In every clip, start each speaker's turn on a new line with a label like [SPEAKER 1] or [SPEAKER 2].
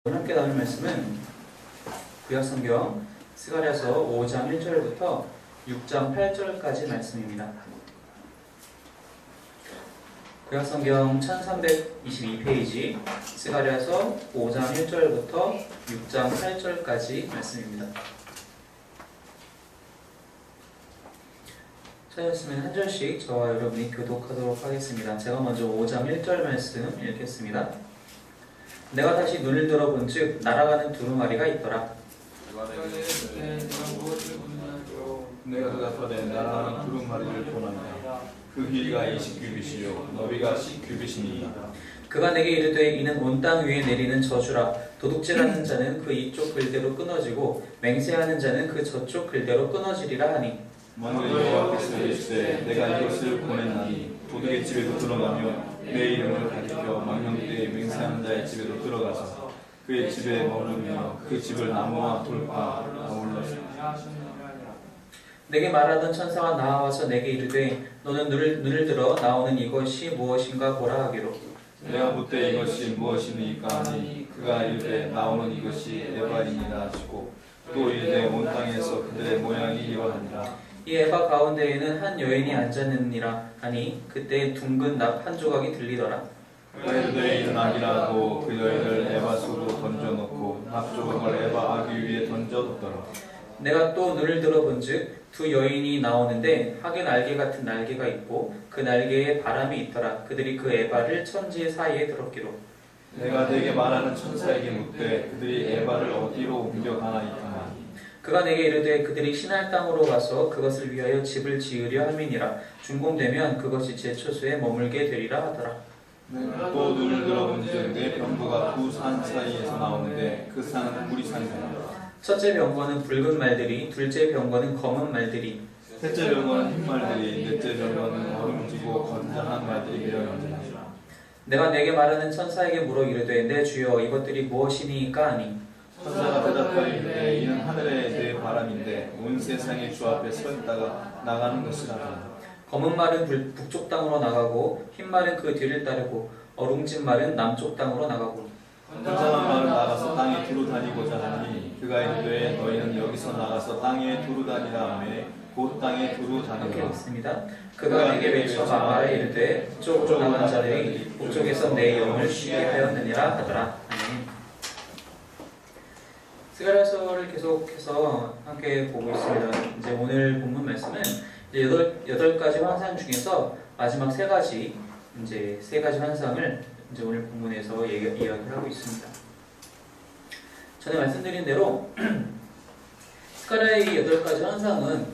[SPEAKER 1] 오늘 함께 나눌 말씀은 구약성경 스가랴서 5장 1절부터 6장 8절까지 말씀입니다. 구약성경 1322페이지 스가랴서 5장 1절부터 6장 8절까지 말씀입니다. 찾았으면 한 절씩 저와 여러분이 교독하도록 하겠습니다. 제가 먼저 5장 1절 말씀 읽겠습니다. 내가 다시 눈을 들어본즉 날아가는 두루마리가 있더라.
[SPEAKER 2] 내가 대답하되 날아가는 두루마리를 보았느냐. 그 길이가 20규빗이요 너비가 10규빗이니라.
[SPEAKER 1] 그가 내게 이르되 이는 온 땅 위에 내리는 저주라. 도둑질하는 자는 그 이쪽 글대로 끊어지고 맹세하는 자는 그 저쪽 글대로 끊어지리라 하니.
[SPEAKER 2] 만일 여호와께서 이르시되 내가 이것을 보냈나니 도둑의 집에도 들어가며 내 이름을 가리켜 망령되이 맹세하는 자의 집에도 들어가서 그의 집에 머무르며 그 집을 나무와 돌과 아울러서
[SPEAKER 1] 내게 말하던 천사가 나와서 내게 이르되 너는 눈을 들어 나오는 이것이 무엇인가 보라 하기로.
[SPEAKER 2] 내가 묻되 이것이 무엇이니까 하니 그가 이르되 나오는 이것이 에바이니라 하시고 또 이르되 온 땅에서 그들의 모양이 이러하니라.
[SPEAKER 1] 이 에바 가운데에는 한 여인이 앉았느니라 하니 그때 둥근 납 한 조각이 들리더라.
[SPEAKER 2] 그들의 이른 아기라고 그 여인을 에바 속으로 던져놓고 납조각을 에바 아기 위에 던져뒀더라.
[SPEAKER 1] 내가 또 눈을 들어본즉 두 여인이 나오는데 하계 날개 같은 날개가 있고 그 날개에 바람이 있더라. 그들이 그 에바를 천지 사이에 들었기로.
[SPEAKER 2] 내가 네게 말하는 천사에게 묻되 그들이 에바를 어디로 옮겨가나이까.
[SPEAKER 1] 그가 내게 이르되 그들이 신할 땅으로 가서 그것을 위하여 집을 지으려 함이니라. 준공되면 그것이 제 처소에 머물게 되리라 하더라.
[SPEAKER 2] 또 눈을 들어본즉 내 병거가 두 산 사이에서 나오는데 그 산은 구리 산이라.
[SPEAKER 1] 첫째 병거는 붉은 말들이, 둘째 병거는 검은 말들이,
[SPEAKER 2] 셋째 병거는 흰 말들이, 넷째 병거는 얼음지고 건장한 말들이 되어있느니라.
[SPEAKER 1] 내가 내게 말하는 천사에게 물어 이르되 내 주여 이것들이 무엇이니까 하니.
[SPEAKER 2] 천사가 대답하이르되 이는 하늘의 내 바람인데 온 세상의 주 앞에 서 있다가 나가는 것이라.
[SPEAKER 1] 검은 말은 북쪽 땅으로 나가고 흰 말은 그 뒤를 따르고 어룽진 말은 남쪽 땅으로 나가고.
[SPEAKER 2] 건장한 말은 나가서 땅에 두루 다니고자 하니 그가 이르되 너희는 여기서 나가서 땅에 두루 다니라 하매 곧 땅에 두루
[SPEAKER 1] 이렇게
[SPEAKER 2] 다니라.
[SPEAKER 1] 읽습니다. 그가 내게 외쳐 말하여 이르되 북쪽으로 나간 자들이 북쪽에서 내 영을 쉬게 하였느니라 하더라. 아멘. 스가랴서를 계속해서 함께 보고 있습니다. 이제 오늘 본문 말씀은 이제 여덟 가지 환상 중에서 마지막 세 가지 환상을 이제 오늘 본문에서 이야기를 하고 있습니다. 전에 말씀드린 대로 스가랴의 8가지 환상은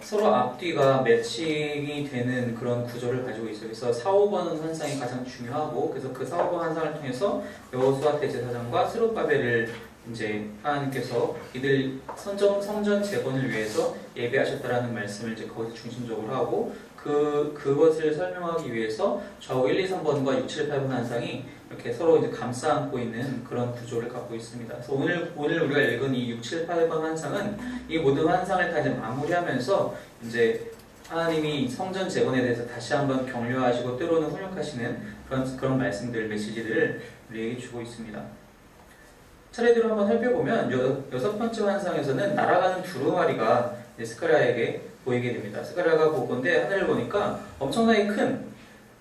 [SPEAKER 1] 서로 앞뒤가 매칭이 되는 그런 구조를 가지고 있어요. 그래서 4, 5번 환상이 가장 중요하고, 그래서 그 4, 5번 환상을 통해서 여호수아 대제사장과 스룹바벨을 이제 하나님께서 이들 성전 재건을 위해서 예배하셨다라는 말씀을 이제 거기서 중심적으로 하고, 그것을 설명하기 위해서 좌우 1, 2, 3번과 6, 7, 8번 환상이 이렇게 서로 이제 감싸 안고 있는 그런 구조를 갖고 있습니다. 그래서 오늘 우리가 읽은 이 6, 7, 8번 환상은 이 모든 환상을 다 이제 마무리하면서 이제 하나님이 성전 재건에 대해서 다시 한번 격려하시고 때로는 훈육하시는 그런 말씀들, 메시지들을 우리에게 주고 있습니다. 차례대로 한번 살펴보면 여섯 번째 환상에서는 날아가는 두루마리가 스가랴에게 보이게 됩니다. 스가랴가 볼 건데 하늘을 보니까 엄청나게 큰,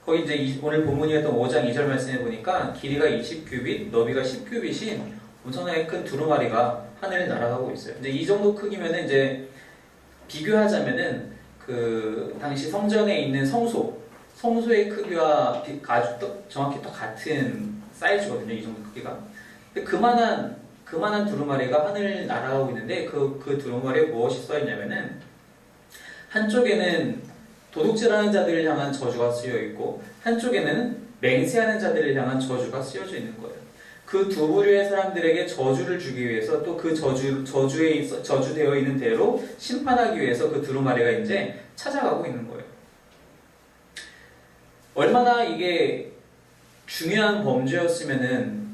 [SPEAKER 1] 거기 이제 오늘 본문이었던 5장 2절 말씀에 보니까 길이가 20규빗, 너비가 10규빗인 엄청나게 큰 두루마리가 하늘을 날아가고 있어요. 이제 이 정도 크기면은 이제 비교하자면은 그 당시 성전에 있는 성소의 크기와 아주 정확히 똑같은 사이즈거든요. 이 정도 크기가. 근데 그만한 두루마리가 하늘을 날아가고 있는데 그 두루마리에 무엇이 써있냐면은 한쪽에는 도둑질하는 자들을 향한 저주가 쓰여 있고 한쪽에는 맹세하는 자들을 향한 저주가 쓰여져 있는 거예요. 그 두 부류의 사람들에게 저주를 주기 위해서 또 그 저주되어 있는 대로 심판하기 위해서 그 두루마리가 이제 찾아가고 있는 거예요. 얼마나 이게 중요한 범죄였으면은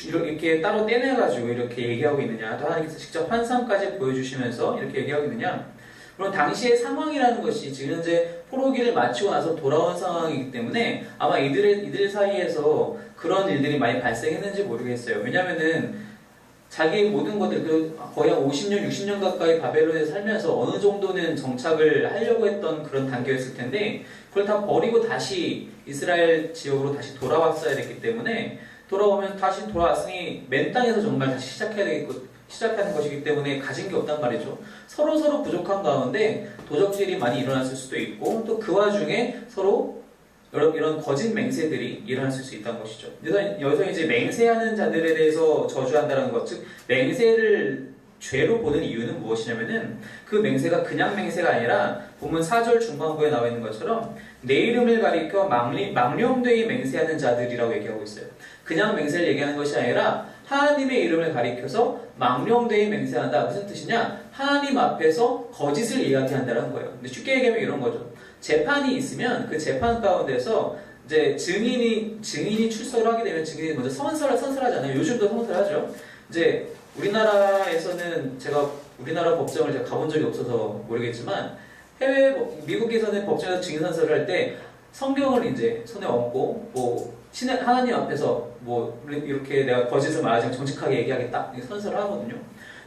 [SPEAKER 1] 이렇게 따로 떼내가지고 이렇게 얘기하고 있느냐, 또 하나님께서 직접 환상까지 보여주시면서 이렇게 얘기하고 있느냐. 그럼 당시의 상황이라는 것이 지금 현재 포로기를 마치고 나서 돌아온 상황이기 때문에 아마 이들 사이에서 그런 일들이 많이 발생했는지 모르겠어요. 왜냐면은 자기의 모든 것들, 거의 한 50년, 60년 가까이 바벨론에 살면서 어느 정도는 정착을 하려고 했던 그런 단계였을 텐데 그걸 다 버리고 다시 이스라엘 지역으로 다시 돌아왔어야 됐기 때문에 돌아오면 다시 돌아왔으니 맨 땅에서 정말 다시 시작하는 것이기 때문에 가진 게 없단 말이죠. 서로 부족한 가운데 도적질이 많이 일어났을 수도 있고 또 그 와중에 서로 이런 거짓 맹세들이 일어났을 수 있다는 것이죠. 여기서 이제 맹세하는 자들에 대해서 저주한다는 것, 즉 맹세를 죄로 보는 이유는 무엇이냐면은 그 맹세가 그냥 맹세가 아니라 보면 4절 중반부에 나와 있는 것처럼 내 이름을 가리켜 망령되이 맹세하는 자들이라고 얘기하고 있어요. 그냥 맹세를 얘기하는 것이 아니라 하나님의 이름을 가리켜서 망령되이 맹세한다. 무슨 뜻이냐? 하나님 앞에서 거짓을 이야기한다는 거예요. 근데 쉽게 얘기하면 이런 거죠. 재판이 있으면 그 재판 가운데서 이제 증인이 출석을 하게 되면 증인이 먼저 선설하잖아요. 요즘도 선설하죠. 이제 우리나라에서는 우리나라 법정을 제가 가본 적이 없어서 모르겠지만 미국에서는 법정에서 증인 선설을 할 때 성경을 이제 손에 얹고 하나님 앞에서 이렇게 내가 거짓을 말하지 정직하게 얘기하겠다 이렇게 선설을 하거든요.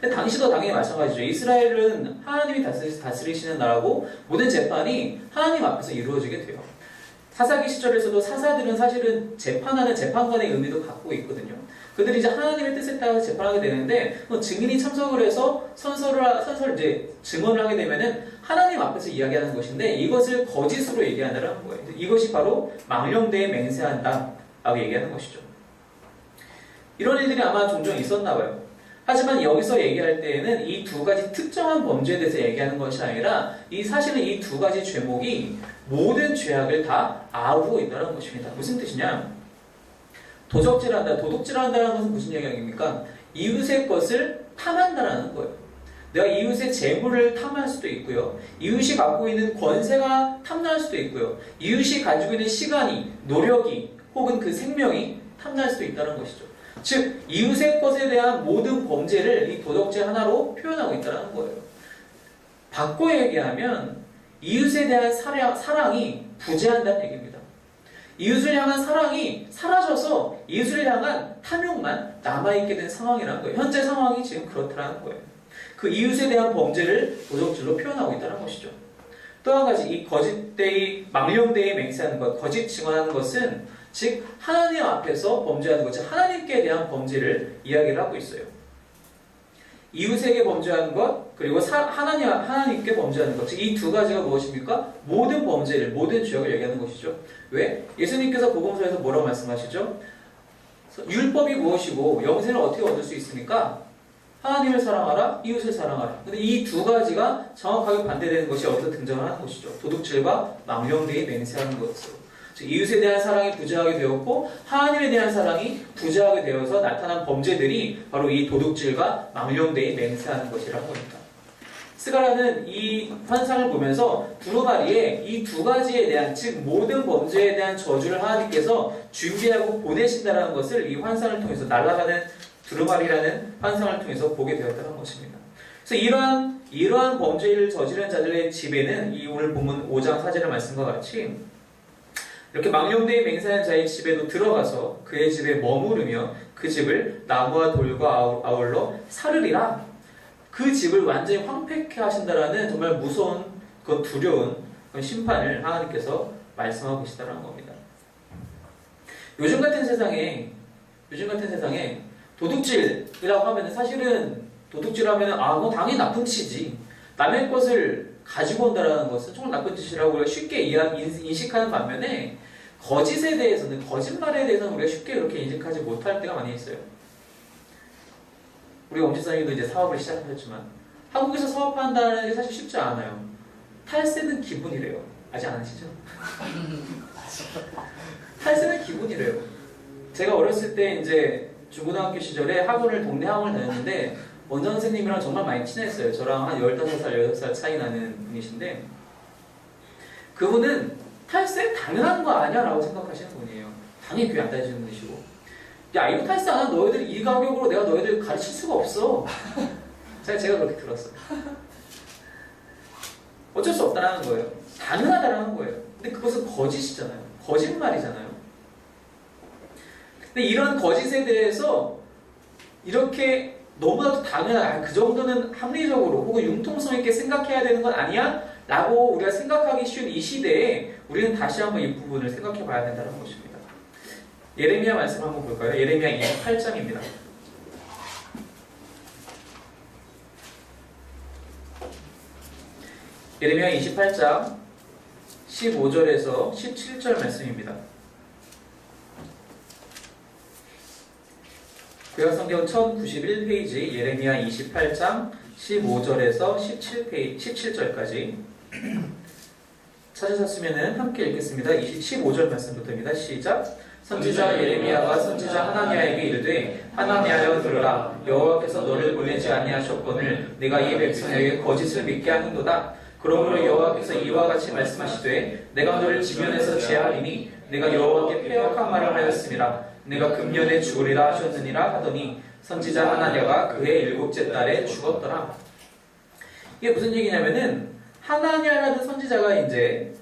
[SPEAKER 1] 근데 당시도 당연히 마찬가지죠. 이스라엘은 하나님이 다스리시는 나라고 모든 재판이 하나님 앞에서 이루어지게 돼요. 사사기 시절에서도 사사들은 사실은 재판하는 재판관의 의미도 갖고 있거든요. 그들이 이제 하나님의 뜻에 따라 재판하게 되는데 증인이 참석을 해서 이제 증언을 하게 되면은 하나님 앞에서 이야기하는 것인데 이것을 거짓으로 얘기한다는 거예요. 이것이 바로 망령되이 맹세한다라고 얘기하는 것이죠. 이런 일들이 아마 종종 있었나 봐요. 하지만 여기서 얘기할 때에는 이 두 가지 특정한 범죄에 대해서 얘기하는 것이 아니라 사실은 이 두 가지 죄목이 모든 죄악을 다 아우고 있다는 것입니다. 무슨 뜻이냐? 도둑질한다는 것은 무슨 얘기입니까? 이웃의 것을 탐한다는 거예요. 내가 이웃의 재물을 탐할 수도 있고요. 이웃이 갖고 있는 권세가 탐날 수도 있고요. 이웃이 가지고 있는 시간이, 노력이, 혹은 그 생명이 탐날 수도 있다는 것이죠. 즉 이웃의 것에 대한 모든 범죄를 이 도덕질 하나로 표현하고 있다는 거예요. 바꿔 얘기하면 이웃에 대한 사랑이 부재한다는 얘기입니다. 이웃을 향한 사랑이 사라져서 이웃을 향한 탐욕만 남아있게 된 상황이라는 거예요. 현재 상황이 지금 그렇다는 거예요. 그 이웃에 대한 범죄를 도덕질로 표현하고 있다는 것이죠. 또 한 가지 이 거짓되이 망령되이 맹세하는 것, 거짓 증언하는 것은 즉 하나님 앞에서 범죄하는 것, 즉 하나님께 대한 범죄를 이야기를 하고 있어요. 이웃에게 범죄하는 것, 그리고 하나님께 범죄하는 것, 즉 이 두 가지가 무엇입니까? 모든 범죄를, 모든 죄악을 얘기하는 것이죠. 왜? 예수님께서 복음서에서 뭐라고 말씀하시죠? 율법이 무엇이고 영생을 어떻게 얻을 수 있습니까? 하나님을 사랑하라, 이웃을 사랑하라. 근데 이 두 가지가 정확하게 반대되는 것이 어디서 등장을 하는 것이죠. 도둑질과 망령되이 맹세하는 것으로. 즉 이웃에 대한 사랑이 부재하게 되었고 하나님에 대한 사랑이 부재하게 되어서 나타난 범죄들이 바로 이 도둑질과 망령되이 맹세하는 것이라고 합니다. 스가랴는 이 환상을 보면서 두루마리에 이 두 가지에 대한, 즉 모든 범죄에 대한 저주를 하나님께서 준비하고 보내신다는 것을 이 환상을 통해서, 날아가는 두루마리라는 환상을 통해서 보게 되었다는 것입니다. 그래서 이러한 범죄를 저지른 자들의 집에는 이 오늘 본문 5장 4절의 말씀과 같이 이렇게 망령되이 맹세하는 자의 집에도 들어가서 그의 집에 머무르며 그 집을 나무와 돌과 아울러 사르리라. 그 집을 완전히 황폐케 하신다라는 정말 무서운, 그건 두려운 그런 심판을 하나님께서 말씀하고 계시다는 겁니다. 요즘 같은 세상에 도둑질이라고 하면 사실은 도둑질하면 그건 당연히 나쁜 짓이지. 남의 것을 가지고 온다라는 것은 정말 나쁜 짓이라고 쉽게 인식하는 반면에 거짓에 대해서는, 거짓말에 대해서는 우리가 쉽게 이렇게 인식하지 못할 때가 많이 있어요. 우리 엄지사님도 이제 사업을 시작하셨지만 한국에서 사업한다는 게 사실 쉽지 않아요. 탈세는 기분이래요. 아직 안 하시죠? 탈세는 기분이래요. 제가 어렸을 때 이제 중고등학교 시절에 동네 학원을 다녔는데 원장 선생님이랑 정말 많이 친했어요. 저랑 한 15살, 16살 차이 나는 분이신데 그분은 탈세 당연한 거 아니야? 라고 생각하시는 분이에요. 당연히 귀 안 따지는 분이시고 야 이거 탈세 안 하면 너희들 이 가격으로 내가 너희들 가르칠 수가 없어. 제가 그렇게 들었어요. 어쩔 수 없다라는 거예요. 당연하다라는 거예요. 근데 그것은 거짓이잖아요. 거짓말이잖아요. 근데 이런 거짓에 대해서 이렇게 너무나도 당연한, 그 정도는 합리적으로 혹은 융통성 있게 생각해야 되는 건 아니야? 라고 우리가 생각하기 쉬운 이 시대에 우리는 다시 한번 이 부분을 생각해 봐야 된다는 것입니다. 예레미야 말씀 한번 볼까요? 예레미야 28장입니다. 예레미야 28장 15절에서 17절 말씀입니다. 구약성경 1091페이지 예레미야 28장 15절에서 17절까지 찾으셨으면 함께 읽겠습니다. 15절 말씀부터입니다. 시작. 선지자 예레미야가 선지자 하나니아에게 이르되 하나니아여 들으라. 여호와께서 너를 보내지 아니하셨거늘 네가 이 백성에게 거짓을 믿게 하는도다. 그러므로 여호와께서 이와 같이 말씀하시되 내가 너를 지면에서 제하리니 내가 여호와께 패역한 말을 하였음이라. 내가 금년에 죽으리라 하셨느니라 하더니 선지자 하나니아가 그의 7째 달에 죽었더라. 이게 무슨 얘기냐면은 하나니아라는 선지자가 이제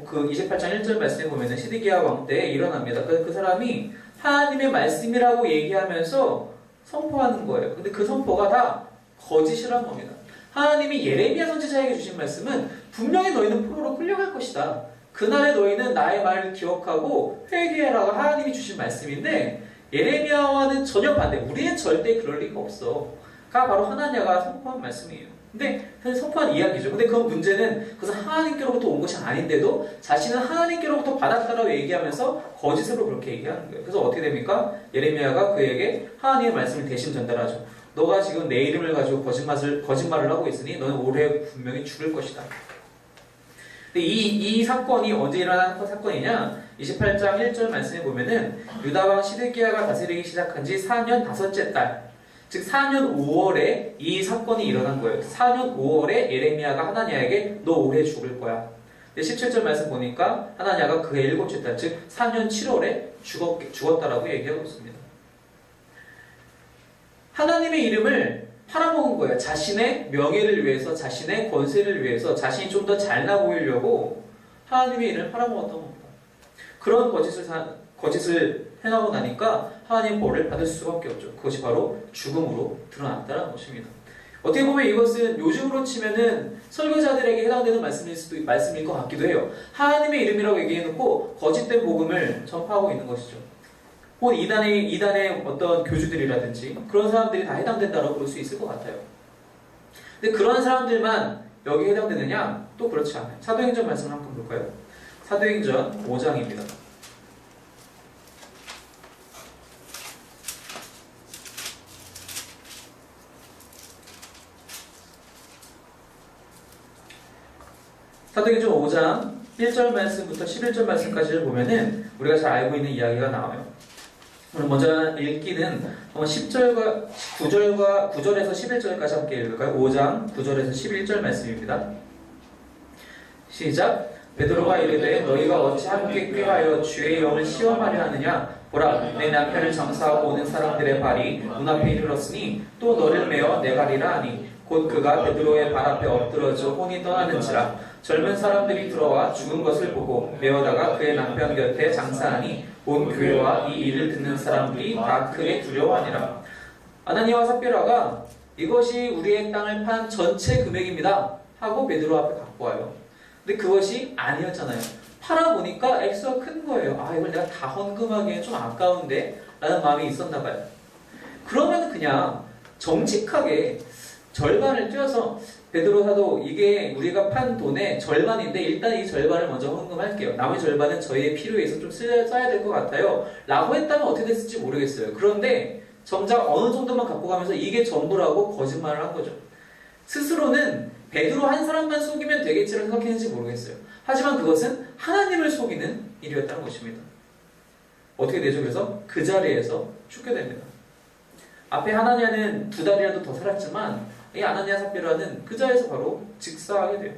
[SPEAKER 1] 그 28장 1절 말씀에 보면은 시드기야 왕 때 일어납니다. 그 사람이 하나님의 말씀이라고 얘기하면서 선포하는 거예요. 근데 그 선포가 다 거짓이란 겁니다. 하나님이 예레미야 선지자에게 주신 말씀은 분명히 너희는 포로로 끌려갈 것이다. 그날에 너희는 나의 말을 기억하고 회개하라고 하나님이 주신 말씀인데 예레미야와는 전혀 반대. 우리는 절대 그럴 리가 없어. 가 바로 하나니아가 선포한 말씀이에요. 근데 사실 선포한 이야기죠. 근데 그 문제는 그것은 하나님께로부터 온 것이 아닌데도 자신은 하나님께로부터 받았다라고 얘기하면서 거짓으로 그렇게 얘기하는 거예요. 그래서 어떻게 됩니까? 예레미야가 그에게 하나님의 말씀을 대신 전달하죠. 너가 지금 내 이름을 가지고 거짓말을 하고 있으니 너는 올해 분명히 죽을 것이다. 근데 이 사건이 언제 일어난 사건이냐? 28장 1절 말씀에 보면은 유다왕 시드기야가 다스리기 시작한 지 4년 5째 달, 즉 4년 5월에 이 사건이 일어난 거예요. 4년 5월에 예레미야가 하나니아에게 너 올해 죽을 거야. 17절 말씀 보니까 하나니아가 그의 7째 달, 즉 4년 7월에 죽었다라고 얘기하고 있습니다. 하나님의 이름을 팔아먹은 거예요. 자신의 명예를 위해서, 자신의 권세를 위해서, 자신이 좀 더 잘나 보이려고 하나님의 이름을 팔아먹었던 겁니다. 그런 거짓을 행하고 나니까 하나님의 벌을 받을 수밖에 없죠. 그것이 바로 죽음으로 드러났다는 것입니다. 어떻게 보면 이것은 요즘으로 치면은 설교자들에게 해당되는 말씀일 것 같기도 해요. 하나님의 이름이라고 얘기해놓고 거짓된 복음을 전파하고 있는 것이죠. 혹은 이단의 어떤 교주들이라든지 그런 사람들이 다 해당된다고 볼 수 있을 것 같아요. 근데 그런 사람들만 여기에 해당되느냐? 또 그렇지 않아요. 사도행전 말씀을 한번 볼까요? 사도행전 5장입니다. 사도행전 5장 1절 말씀부터 11절 말씀까지를 보면은 우리가 잘 알고 있는 이야기가 나와요. 오늘 먼저 읽기는 9절에서 11절까지 함께 읽을까요? 5장 9절에서 11절 말씀입니다. 시작. 베드로가 이르되 너희가 어찌 함께 꾀하여 주의 영을 시험하려 하느냐? 보라, 내 남편을 장사하고 오는 사람들의 발이 눈앞에 이르렀으니 또 너를 메어 내 가리라 하니 곧 그가 베드로의 발 앞에 엎드러져 혼이 떠나는지라. 젊은 사람들이 들어와 죽은 것을 보고 메어다가 그의 남편 곁에 장사하니 온 교회와 이 일을 듣는 사람들이 다 크게 두려워하니라. 아나니아와 삽비라가 이것이 우리의 땅을 판 전체 금액입니다 하고 베드로 앞에 갖고 와요. 근데 그것이 아니었잖아요. 팔아보니까 액수가 큰 거예요. 이걸 내가 다 헌금하기엔 좀 아까운데 라는 마음이 있었나 봐요. 그러면 그냥 정직하게 절반을 떼어서 베드로 사도 이게 우리가 판 돈의 절반인데 일단 이 절반을 먼저 헌금할게요. 나머지 절반은 저희의 필요에 의해서 좀 써야 될 것 같아요. 라고 했다면 어떻게 됐을지 모르겠어요. 그런데 정작 어느 정도만 갖고 가면서 이게 전부라고 거짓말을 한 거죠. 스스로는 베드로 한 사람만 속이면 되겠지라고 생각했는지 모르겠어요. 하지만 그것은 하나님을 속이는 일이었다는 것입니다. 어떻게 되죠? 그래서 그 자리에서 죽게 됩니다. 앞에 하나니아는 2달이라도 더 살았지만 이 아나니아 삽비라는 그 자리에서 바로 즉사하게 돼요.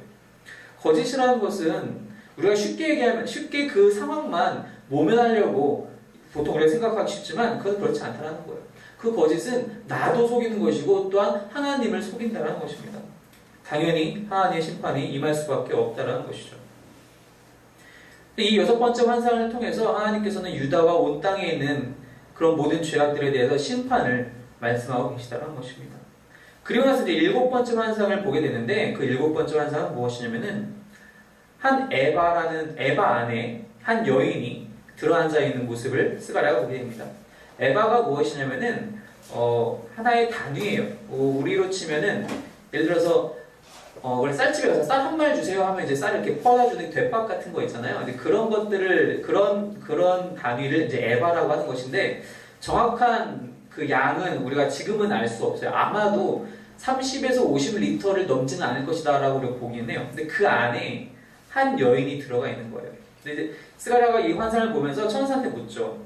[SPEAKER 1] 거짓이라는 것은 우리가 쉽게 얘기하면 쉽게 그 상황만 모면하려고 보통 우리가 생각하기 쉽지만 그건 그렇지 않다는 거예요. 그 거짓은 나도 속이는 것이고 또한 하나님을 속인다는 것입니다. 당연히 하나님의 심판이 임할 수밖에 없다라는 것이죠. 이 6번째 환상을 통해서 하나님께서는 유다와 온 땅에 있는 그런 모든 죄악들에 대해서 심판을 말씀하고 계시다는 것입니다. 그리고 나서 이제 7번째 환상을 보게 되는데 그 7번째 환상은 무엇이냐면은 한 에바 안에 한 여인이 들어앉아 있는 모습을 스가랴가 보게 됩니다. 에바가 무엇이냐면은 하나의 단위예요. 우리로 치면은 예를 들어서 원래 쌀집에 가서 쌀 한 마리 주세요 하면 이제 쌀을 이렇게 퍼다주는 대밥 같은 거 있잖아요. 근데 그런 것들을 그런 단위를 이제 에바라고 하는 것인데 정확한 그 양은 우리가 지금은 알 수 없어요. 아마도 30에서 50리터를 넘지는 않을 것이다라고 우리가 보긴 해요. 근데 그 안에 한 여인이 들어가 있는 거예요. 근데 이제 스가랴가 이 환상을 보면서 천사한테 묻죠.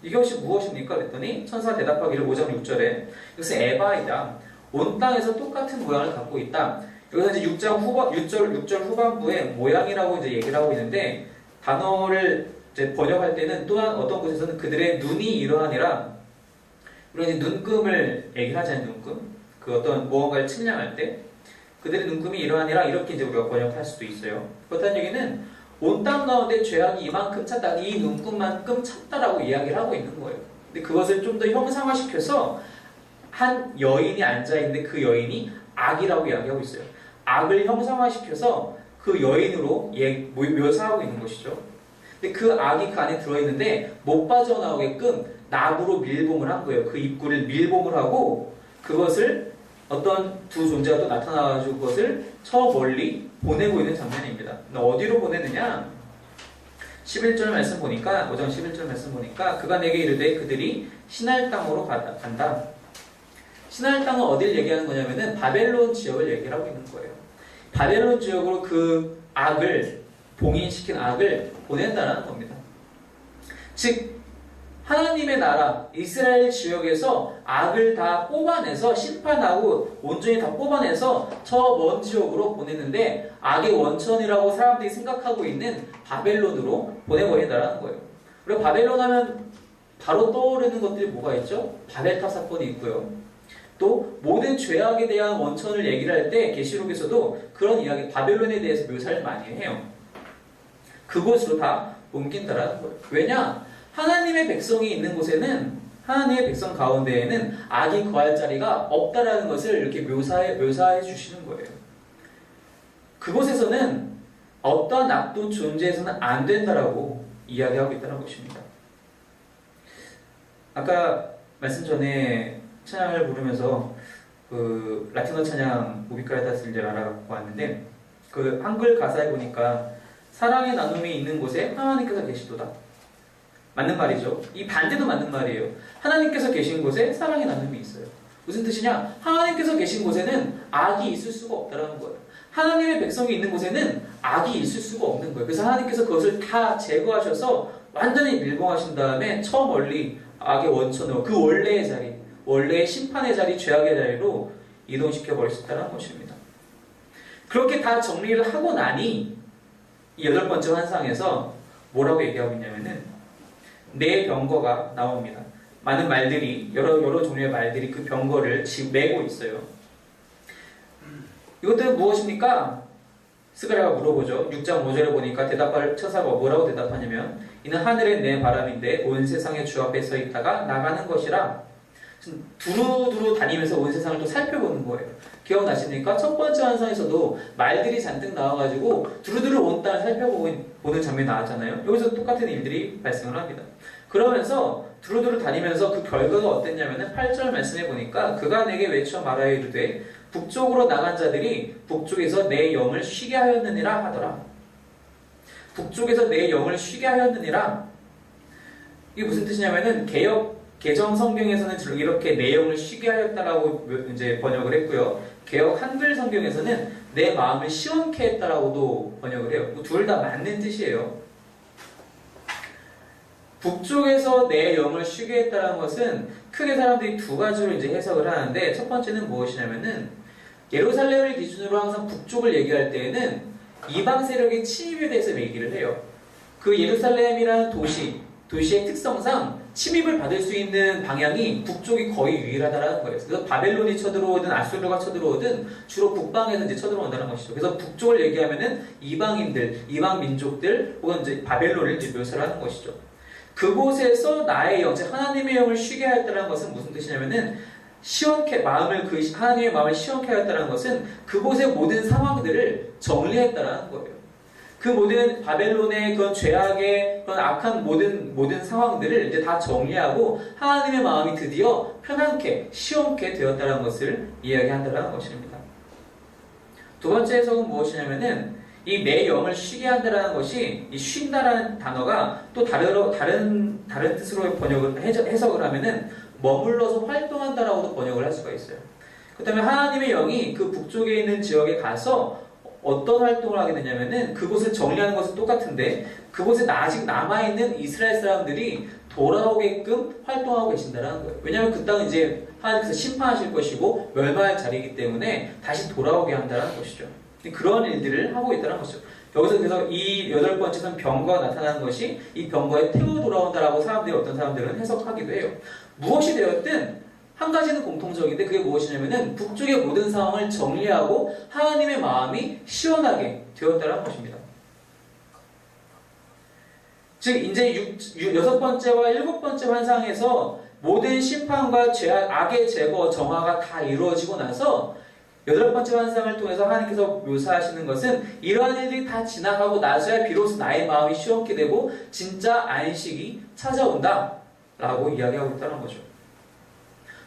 [SPEAKER 1] 이것이 무엇입니까? 그랬더니 천사가 대답하기를 5장 6절에 이것은 에바이다. 온 땅에서 똑같은 모양을 갖고 있다. 여기서 이제 6절 후반부에 모양이라고 이제 얘기를 하고 있는데 단어를 이제 번역할 때는 또한 어떤 곳에서는 그들의 눈이 이러하니라. 우리가 이제 눈금을 얘기를 하잖아요. 눈금. 그 어떤 무언가를 측량할 때 그들의 눈금이 이러하니라 이렇게 이제 우리가 번역할 수도 있어요. 그렇다는 얘기는 온 땅 가운데 죄악이 이만큼 찼다, 이 눈금만큼 찼다라고 이야기를 하고 있는 거예요. 근데 그것을 좀 더 형상화시켜서 한 여인이 앉아있는데 그 여인이 악이라고 이야기하고 있어요. 악을 형상화시켜서 그 여인으로 묘사하고 있는 것이죠. 근데 그 악이 그 안에 들어있는데 못 빠져나오게끔 나무로 밀봉을 한 거예요. 그 입구를 밀봉을 하고 그것을 어떤 두 존재가 또 나타나가지고 그것을 저 멀리 보내고 있는 장면입니다. 어디로 보내느냐? 11절 말씀 보니까 5장 11절 말씀 보니까 그가 내게 이르되 그들이 신할 땅으로 간다. 신할 땅은 어디를 얘기하는 거냐면은 바벨론 지역을 얘기를 하고 있는 거예요. 바벨론 지역으로 그 악을 봉인시킨 악을 보낸다는 겁니다. 즉 하나님의 나라 이스라엘 지역에서 악을 다 뽑아내서 심판하고 온전히 다 뽑아내서 저 먼 지역으로 보내는데 악의 원천이라고 사람들이 생각하고 있는 바벨론으로 보내버린다는 거예요. 그리고 바벨론 하면 바로 떠오르는 것들이 뭐가 있죠? 바벨탑 사건이 있고요. 또 모든 죄악에 대한 원천을 얘기를 할 때 계시록에서도 그런 이야기 바벨론에 대해서 묘사를 많이 해요. 그곳으로 다 옮긴다라는 거예요. 왜냐? 하나님의 백성이 있는 곳에는 하나님의 백성 가운데에는 악이 거할 자리가 없다라는 것을 이렇게 묘사해 주시는 거예요. 그곳에서는 어떠한 악도 존재해서는 안 된다라고 이야기하고 있다는 것입니다. 아까 말씀 전에 찬양을 부르면서 그 라틴어 찬양 우비카레타스를 이제 알아갖고 왔는데 그 한글 가사에 보니까 사랑의 나눔이 있는 곳에 하나님께서 계시도다. 맞는 말이죠. 이 반대도 맞는 말이에요. 하나님께서 계신 곳에 사랑의 나눔이 있어요. 무슨 뜻이냐? 하나님께서 계신 곳에는 악이 있을 수가 없다는 거예요. 하나님의 백성이 있는 곳에는 악이 있을 수가 없는 거예요. 그래서 하나님께서 그것을 다 제거하셔서 완전히 밀봉하신 다음에 저 멀리 악의 원천으로 그 원래의 자리, 원래의 심판의 자리, 죄악의 자리로 이동시켜 버리셨다는 것입니다. 그렇게 다 정리를 하고 나니 이 8번째 환상에서 뭐라고 얘기하고 있냐면은 내 병거가 나옵니다. 많은 말들이 여러 종류의 말들이 그 병거를 지금 메고 있어요. 이것들은 무엇입니까? 스가랴가 물어보죠. 6장 5절에 보니까 대답할 천사가 뭐라고 대답하냐면 이는 하늘의 내 바람인데 온 세상의 주 앞에 서 있다가 나가는 것이라. 두루두루 다니면서 온 세상을 또 살펴보는 거예요. 기억나십니까? 첫 번째 환상에서도 말들이 잔뜩 나와가지고 두루두루 온 땅을 살펴보는 장면이 나왔잖아요. 여기서 똑같은 일들이 발생을 합니다. 그러면서 두루두루 다니면서 그 결과가 어땠냐면은 8절 말씀해 보니까 그가 내게 외쳐 말하여 이르되 북쪽으로 나간 자들이 북쪽에서 내 영을 쉬게 하였느니라 하더라. 북쪽에서 내 영을 쉬게 하였느니라. 이게 무슨 뜻이냐면은 개정 성경에서는 이렇게 내 영을 쉬게 하였다라고 이제 번역을 했고요. 개역 한글 성경에서는 내 마음을 시원케 했다라고도 번역을 해요. 둘 다 맞는 뜻이에요. 북쪽에서 내 영을 쉬게 했다는 것은 크게 사람들이 두 가지로 이제 해석을 하는데 첫 번째는 무엇이냐면은 예루살렘을 기준으로 항상 북쪽을 얘기할 때에는 이방 세력의 침입에 대해서 얘기를 해요. 그 예루살렘이라는 도시의 특성상 침입을 받을 수 있는 방향이 북쪽이 거의 유일하다라는 거예요. 그래서 바벨론이 쳐들어오든 아수르가 쳐들어오든 주로 북방에서 이제 쳐들어온다는 것이죠. 그래서 북쪽을 얘기하면은 이방인들, 이방 민족들 혹은 이제 바벨론을 이제 묘사를 하는 것이죠. 그곳에서 나의 영, 즉 하나님의 영을 쉬게 하였다는 것은 무슨 뜻이냐면은 시원케 하나님의 마음을 시원케 하였다는 것은 그곳의 모든 상황들을 정리했다라는 거예요. 그 모든 바벨론의 그런 죄악의 그런 악한 모든 상황들을 이제 다 정리하고 하나님의 마음이 드디어 편안케 시원케 되었다는 것을 이야기한다는 것입니다. 두 번째 해석은 무엇이냐면은 이 내 영을 쉬게 한다라는 것이 이 쉰다라는 단어가 또 다른 뜻으로 해석을 하면은 머물러서 활동한다라고도 번역을 할 수가 있어요. 그렇다면 하나님의 영이 그 북쪽에 있는 지역에 가서 어떤 활동을 하게 되냐면은 그곳을 정리하는 것은 똑같은데 그곳에 아직 남아있는 이스라엘 사람들이 돌아오게끔 활동하고 계신다는 거예요. 왜냐하면 그 땅은 이제 하나님께서 심판하실 것이고 멸망할 자리이기 때문에 다시 돌아오게 한다는 것이죠. 그런 일들을 하고 있다는 것이죠. 여기서 그래서 이 8번째는 병거가 나타나는 것이 이 병거에 태워 돌아온다라고 어떤 사람들은 해석하기도 해요. 무엇이 되었든 한 가지는 공통적인데 그게 무엇이냐면은 북쪽의 모든 상황을 정리하고 하나님의 마음이 시원하게 되었다는 것입니다. 즉 이제 6번째와 7번째 환상에서 모든 심판과 죄악, 악의 제거, 정화가 다 이루어지고 나서 8번째 환상을 통해서 하나님께서 묘사하시는 것은 이러한 일들이 다 지나가고 나서야 비로소 나의 마음이 시원케 되고 진짜 안식이 찾아온다 라고 이야기하고 있다는 거죠.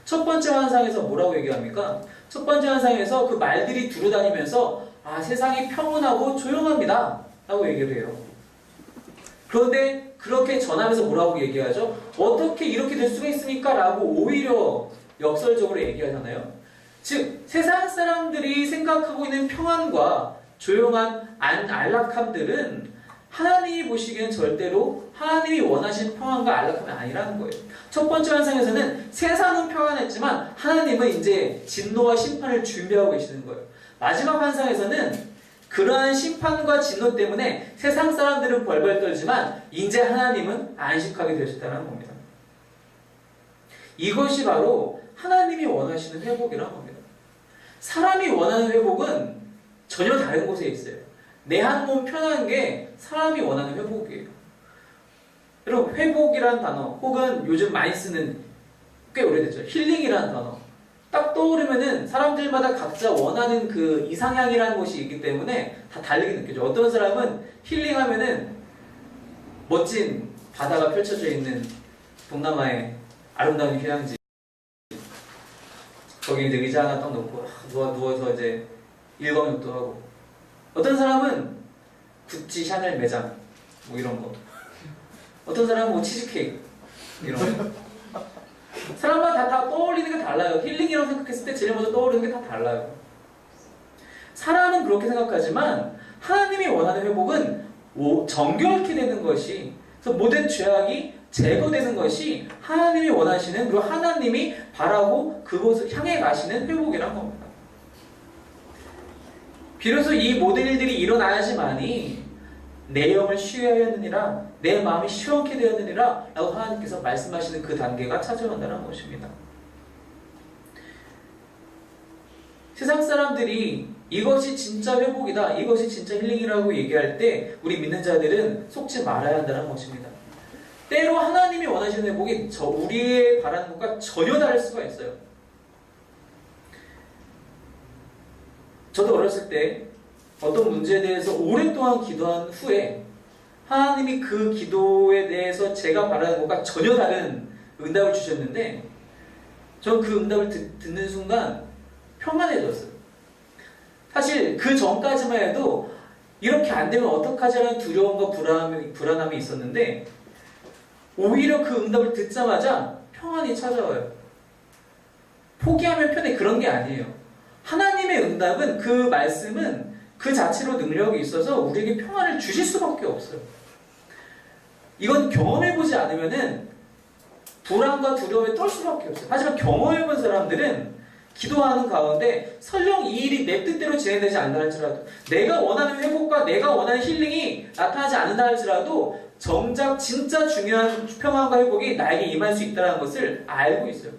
[SPEAKER 1] 첫 번째 환상에서 뭐라고 얘기합니까? 첫 번째 환상에서 그 말들이 두루다니면서 세상이 평온하고 조용합니다 라고 얘기를 해요. 그런데 그렇게 전하면서 뭐라고 얘기하죠? 어떻게 이렇게 될 수가 있습니까? 라고 오히려 역설적으로 얘기하잖아요. 즉 세상 사람들이 생각하고 있는 평안과 조용한 안락함들은 하나님이 보시기엔 절대로 하나님이 원하신 평안과 안락함이 아니라는 거예요. 첫 번째 환상에서는 세상은 평안했지만 하나님은 이제 진노와 심판을 준비하고 계시는 거예요. 마지막 환상에서는 그러한 심판과 진노 때문에 세상 사람들은 벌벌 떨지만 이제 하나님은 안식하게 되셨다는 겁니다. 이것이 바로 하나님이 원하시는 회복이라는 겁니다. 사람이 원하는 회복은 전혀 다른 곳에 있어요. 내 한 몸 편한 게 사람이 원하는 회복이에요. 여러분 회복이라는 단어 혹은 요즘 많이 쓰는 꽤 오래됐죠. 힐링이라는 단어 딱 떠오르면은 사람들마다 각자 원하는 그 이상향이라는 것이 있기 때문에 다 다르게 느껴져. 어떤 사람은 힐링하면은 멋진 바다가 펼쳐져 있는 동남아의 아름다운 휴양지 거기 이제 의자 하나 딱 놓고 누워서 이제 일광욕도 하고 어떤 사람은 구찌 샤넬 매장 뭐 이런 거 어떤 사람은 뭐 치즈케이크 이런 거 사람마다 다 떠올리는 게 달라요. 힐링이라고 생각했을 때 제일 먼저 떠오르는 게 다 달라요. 사람은 그렇게 생각하지만 하나님이 원하는 회복은 정결케 되는 것이 그래서 모든 죄악이 제거되는 것이 하나님이 원하시는 그리고 하나님이 바라고 그곳을 향해 가시는 회복이란 겁니다. 비로소 이 모든 일들이 일어나야지만이 내 영을 쉬게 하였느니라 내 마음이 시원케 되었느니라 라고 하나님께서 말씀하시는 그 단계가 찾아온다는 것입니다. 세상 사람들이 이것이 진짜 회복이다 이것이 진짜 힐링이라고 얘기할 때 우리 믿는 자들은 속지 말아야 한다는 것입니다. 때로 하나님이 원하시는 회복이 우리의 바라는 것과 전혀 다를 수가 있어요. 저도 어렸을 때 어떤 문제에 대해서 오랫동안 기도한 후에 하나님이 그 기도에 대해서 제가 바라는 것과 전혀 다른 응답을 주셨는데 전 그 응답을 듣는 순간 평안해졌어요. 사실 그 전까지만 해도 이렇게 안 되면 어떡하지 하는 두려움과 불안함이 있었는데 오히려 그 응답을 듣자마자 평안이 찾아와요. 포기하면 편해 그런 게 아니에요. 하나님의 응답은 그 말씀은 그 자체로 능력이 있어서 우리에게 평안을 주실 수밖에 없어요. 이건 경험해보지 않으면은 불안과 두려움에 떨 수밖에 없어요. 하지만 경험해본 사람들은 기도하는 가운데 설령 이 일이 내 뜻대로 진행되지 않는다 할지라도, 내가 원하는 회복과 내가 원하는 힐링이 나타나지 않는다 할지라도 정작 진짜 중요한 평안과 회복이 나에게 임할 수 있다는 것을 알고 있어요.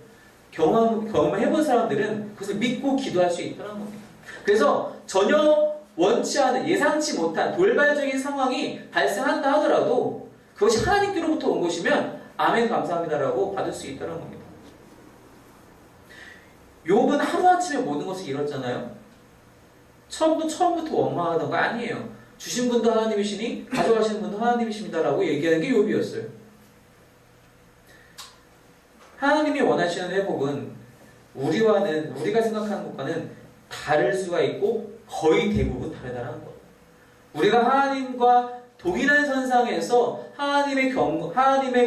[SPEAKER 1] 경험을 해본 사람들은 그것을 믿고 기도할 수 있다는 겁니다. 그래서 전혀 원치 않은, 예상치 못한 돌발적인 상황이 발생한다 하더라도 그것이 하나님께로부터 온 것이면 아멘 감사합니다라고 받을 수 있다는 겁니다. 욥은 하루아침에 모든 것을 잃었잖아요. 처음부터 원망하던 거 아니에요. 주신 분도 하나님이시니 가져가시는 분도 하나님이십니다라고 얘기하는 게 욥이었어요. 하나님이 원하시는 회복은 우리가 생각하는 것과는 다를 수가 있고 거의 대부분 다르다는 거예요. 우리가 하나님과 동일한 선상에서 하나님의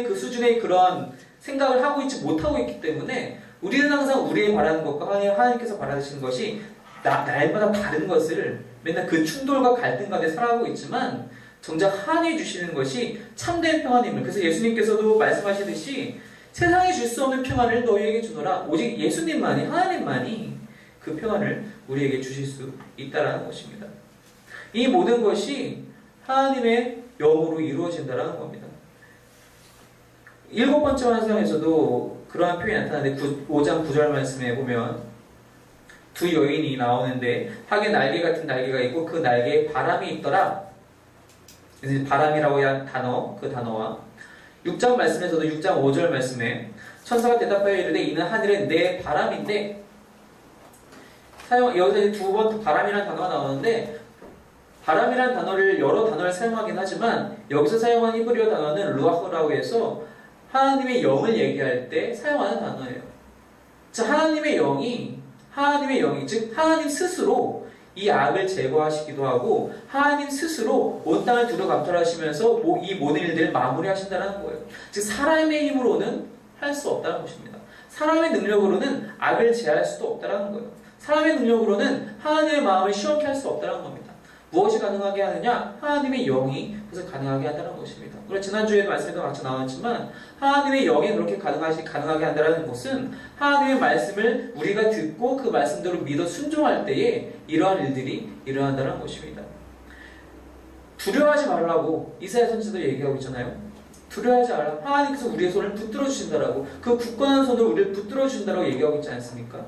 [SPEAKER 1] 그 수준의 그런 생각을 하고 있지 못하고 있기 때문에 우리는 항상 우리의 바라는 것과 하나님께서 바라시는 것이 날마다 다른 것을 맨날 그 충돌과 갈등 가운데 살아가고 있지만 정작 하나님이 주시는 것이 참된 평안임을, 그래서 예수님께서도 말씀하시듯이 세상이 줄 수 없는 평안을 너희에게 주노라, 오직 예수님만이, 하나님만이 그 평안을 우리에게 주실 수 있다라는 것입니다. 이 모든 것이 하나님의 영으로 이루어진다라는 겁니다. 7번째 환상에서도 그러한 표현이 나타나는데 5장 9절 말씀에 보면 두 여인이 나오는데 하게 날개 같은 날개가 있고 그 날개에 바람이 있더라. 그래서 바람이라고 한 단어, 그 단어와 6장 말씀에서도 6장 5절 말씀에 천사가 대답하여 이르되 이는 하늘의 내 바람인데, 여기서 두 번 바람이라는 단어가 나오는데 바람이라는 단어를 여러 단어를 사용하긴 하지만 여기서 사용한 히브리어 단어는 루아흐라고 해서 하나님의 영을 얘기할 때 사용하는 단어예요. 자, 하나님의 영이 즉 하나님 스스로 이 악을 제거하시기도 하고 하나님 스스로 온 땅을 두루 감찰하시면서 이 모든 일들을 마무리하신다는 거예요. 즉 사람의 힘으로는 할 수 없다는 것입니다. 사람의 능력으로는 악을 제할 수도 없다는 거예요. 사람의 능력으로는 하나님의 마음을 시원케 할 수 없다는 겁니다. 무엇이 가능하게 하느냐? 하나님의 영이 그것을 가능하게 한다는 것입니다. 우리 지난주에도 말씀에도 같이 나왔지만 하나님의 영이 그렇게 가능하게 한다는 것은 하나님의 말씀을 우리가 듣고 그 말씀대로 믿어 순종할 때에 이러한 일들이 일어난다는 것입니다. 두려워하지 말라고 이사야 선지자도 얘기하고 있잖아요. 두려워하지 말라. 하나님께서 우리의 손을 붙들어 주신다라고, 그 굳건한 손으로 우리를 붙들어 주신다라고 얘기하고 있지 않습니까?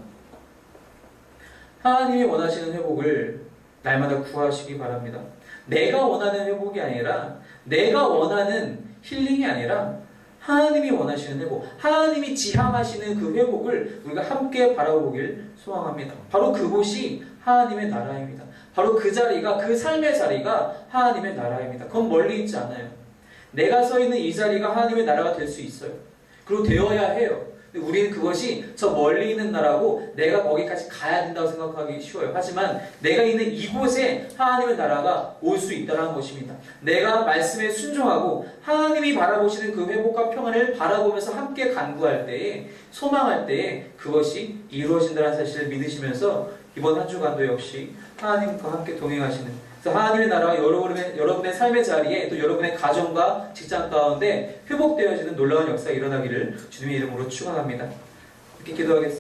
[SPEAKER 1] 하나님이 원하시는 회복을 날마다 구하시기 바랍니다. 내가 원하는 회복이 아니라, 내가 원하는 힐링이 아니라 하나님이 원하시는 회복, 하나님이 지향하시는 그 회복을 우리가 함께 바라보길 소망합니다. 바로 그곳이 하나님의 나라입니다. 바로 그 자리가, 그 삶의 자리가 하나님의 나라입니다. 그건 멀리 있지 않아요. 내가 서 있는 이 자리가 하나님의 나라가 될 수 있어요. 그리고 되어야 해요. 우리는 그것이 저 멀리 있는 나라고 내가 거기까지 가야 된다고 생각하기 쉬워요. 하지만 내가 있는 이곳에 하나님의 나라가 올 수 있다는 것입니다. 내가 말씀에 순종하고 하나님이 바라보시는 그 회복과 평안을 바라보면서 함께 간구할 때에, 소망할 때에 그것이 이루어진다는 사실을 믿으시면서 이번 한 주간도 역시 하나님과 함께 동행하시는, 그래서 하나님의 나라가 여러분의 삶의 자리에, 또 여러분의 가정과 직장 가운데 회복되어지는 놀라운 역사가 일어나기를 주님의 이름으로 축원합니다. 이렇게 기도하겠습니다.